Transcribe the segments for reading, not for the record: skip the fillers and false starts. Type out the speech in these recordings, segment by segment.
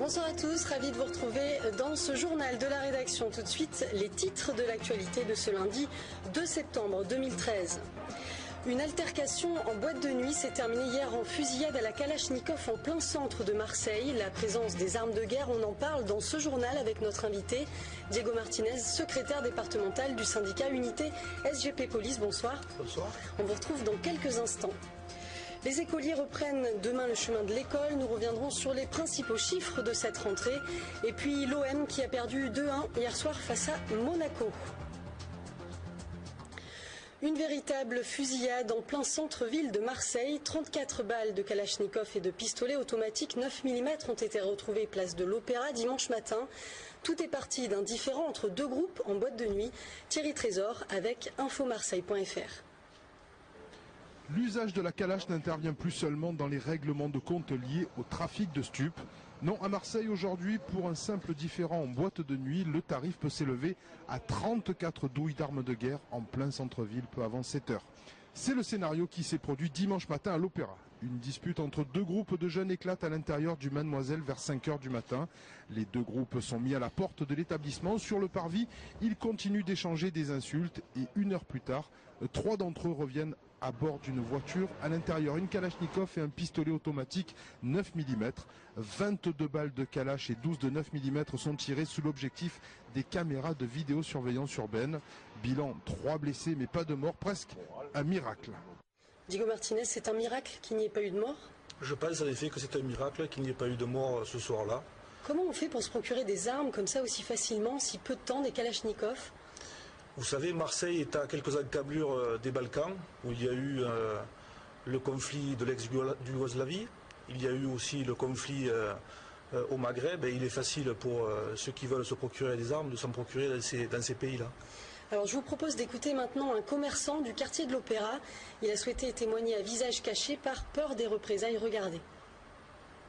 Bonsoir à tous, ravi de vous retrouver dans ce journal de la rédaction. Tout de suite, les titres de l'actualité de ce lundi 2 septembre 2013. Une altercation en boîte de nuit s'est terminée hier en fusillade à la Kalachnikov en plein centre de Marseille. La présence des armes de guerre, on en parle dans ce journal avec notre invité Diego Martinez, secrétaire départemental du syndicat Unité SGP Police. Bonsoir. Bonsoir. On vous retrouve dans quelques instants. Les écoliers reprennent demain le chemin de l'école. Nous reviendrons sur les principaux chiffres de cette rentrée. Et puis l'OM qui a perdu 2-1 hier soir face à Monaco. Une véritable fusillade en plein centre-ville de Marseille. 34 balles de Kalachnikov et de pistolets automatiques 9 mm ont été retrouvées place de l'Opéra dimanche matin. Tout est parti d'un différend entre deux groupes en boîte de nuit. Thierry Trésor avec infomarseille.fr. L'usage de la calache n'intervient plus seulement dans les règlements de compte liés au trafic de stupes. Non, à Marseille aujourd'hui, pour un simple différend en boîte de nuit, le tarif peut s'élever à 34 douilles d'armes de guerre en plein centre-ville peu avant 7 heures. C'est le scénario qui s'est produit dimanche matin à l'Opéra. Une dispute entre deux groupes de jeunes éclate à l'intérieur du Mademoiselle vers 5 heures du matin. Les deux groupes sont mis à la porte de l'établissement. Sur le parvis, ils continuent d'échanger des insultes et 1 heure plus tard, 3 d'entre eux reviennent à bord d'une voiture. À l'intérieur, une Kalachnikov et un pistolet automatique 9 mm. 22 balles de Kalash et 12 de 9 mm sont tirées sous l'objectif des caméras de vidéosurveillance urbaine. Bilan 3 blessés mais pas de mort, presque un miracle. Diego Martinez, c'est un miracle qu'il n'y ait pas eu de mort? Je pense en effet que c'est un miracle qu'il n'y ait pas eu de mort ce soir-là. Comment on fait pour se procurer des armes comme ça aussi facilement, si peu de temps, des Kalachnikov? Vous savez, Marseille est à quelques encablures des Balkans, où il y a eu le conflit de l'ex-Yougoslavie. Il y a eu aussi le conflit au Maghreb. Et il est facile pour ceux qui veulent se procurer des armes de s'en procurer dans ces pays-là. Alors je vous propose d'écouter maintenant un commerçant du quartier de l'Opéra. Il a souhaité témoigner à visage caché par peur des représailles. Regardez.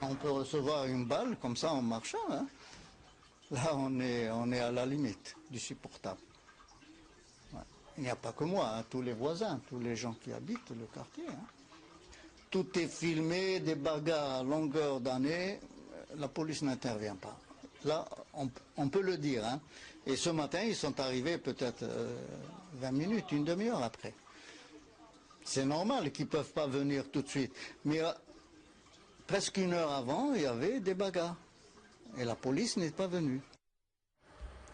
On peut recevoir une balle comme ça en marchant. Hein. Là, on est à la limite du supportable. Ouais. Il n'y a pas que moi, hein, tous les voisins, tous les gens qui habitent le quartier. Hein. Tout est filmé, des bagarres à longueur d'année. La police n'intervient pas. Là, on peut le dire. Hein. Et ce matin, ils sont arrivés peut-être 20 minutes, une demi-heure après. C'est normal qu'ils ne peuvent pas venir tout de suite. Mais presque 1 heure avant, il y avait des bagarres. Et la police n'est pas venue.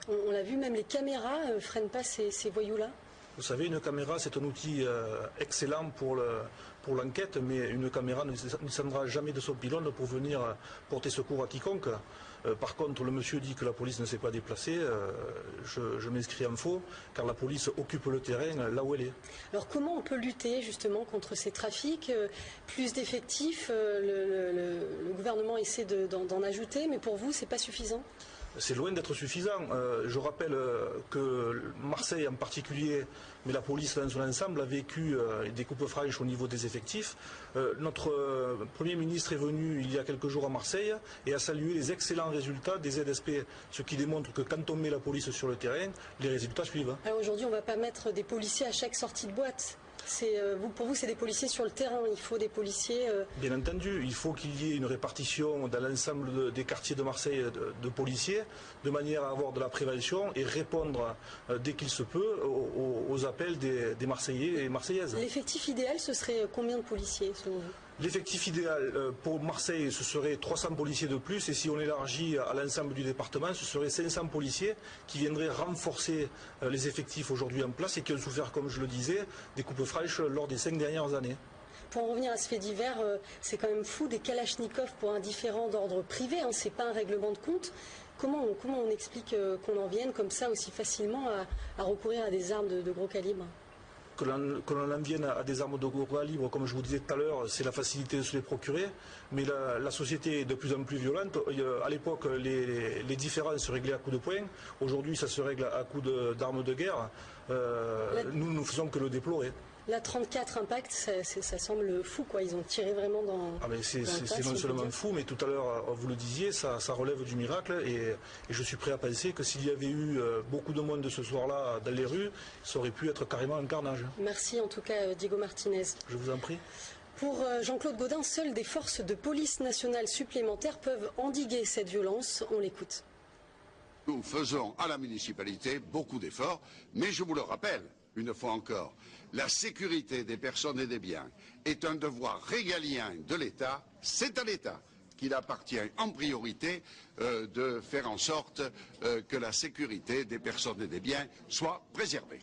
On l'a vu, même les caméras ne freinent pas ces voyous-là. Vous savez, une caméra, c'est un outil excellent pour l'enquête, mais une caméra ne descendra jamais de son pylône pour venir porter secours à quiconque. Par contre, le monsieur dit que la police ne s'est pas déplacée. Je m'inscris en faux, car la police occupe le terrain là où elle est. Alors comment on peut lutter justement contre ces trafics? Plus d'effectifs, le gouvernement essaie d'en ajouter, mais pour vous, c'est pas suffisant? C'est loin d'être suffisant. Je rappelle que Marseille en particulier, mais la police dans son ensemble, a vécu des coupes franches au niveau des effectifs. Notre Premier ministre est venu il y a quelques jours à Marseille et a salué les excellents résultats des ZSP, ce qui démontre que quand on met la police sur le terrain, les résultats suivent. Alors aujourd'hui, on ne va pas mettre des policiers à chaque sortie de boîte. Pour vous, c'est des policiers sur le terrain, il faut des policiers... Bien entendu, il faut qu'il y ait une répartition dans l'ensemble des quartiers de Marseille de policiers, de manière à avoir de la prévention et répondre dès qu'il se peut aux appels des Marseillais et Marseillaises. L'effectif idéal, ce serait combien de policiers selon vous? L'effectif idéal pour Marseille, ce serait 300 policiers de plus, et si on élargit à l'ensemble du département, ce serait 500 policiers qui viendraient renforcer les effectifs aujourd'hui en place et qui ont souffert, comme je le disais, des coupes franches lors des 5 dernières années. Pour en revenir à ce fait divers, c'est quand même fou, des Kalachnikov pour un différend d'ordre privé, hein, c'est pas un règlement de compte. Comment on explique qu'on en vienne comme ça aussi facilement à recourir à des armes de gros calibre? Que l'on en vienne à des armes de gros calibre, comme je vous disais tout à l'heure, c'est la facilité de se les procurer, mais la société est de plus en plus violente. À l'époque, les différends se réglaient à coups de poing, aujourd'hui ça se règle à coups d'armes de guerre. Nous ne faisons que le déplorer. La 34 Impact, ça semble fou, quoi. Ils ont tiré vraiment dans... Ah mais c'est non seulement fou, mais tout à l'heure, vous le disiez, ça relève du miracle. Et je suis prêt à penser que s'il y avait eu beaucoup de monde ce soir-là dans les rues, ça aurait pu être carrément un carnage. Merci en tout cas, Diego Martinez. Je vous en prie. Pour Jean-Claude Gaudin, seules des forces de police nationale supplémentaires peuvent endiguer cette violence. On l'écoute. Nous faisons à la municipalité beaucoup d'efforts, mais je vous le rappelle, une fois encore, la sécurité des personnes et des biens est un devoir régalien de l'État. C'est à l'État qu'il appartient en priorité de faire en sorte que la sécurité des personnes et des biens soit préservée.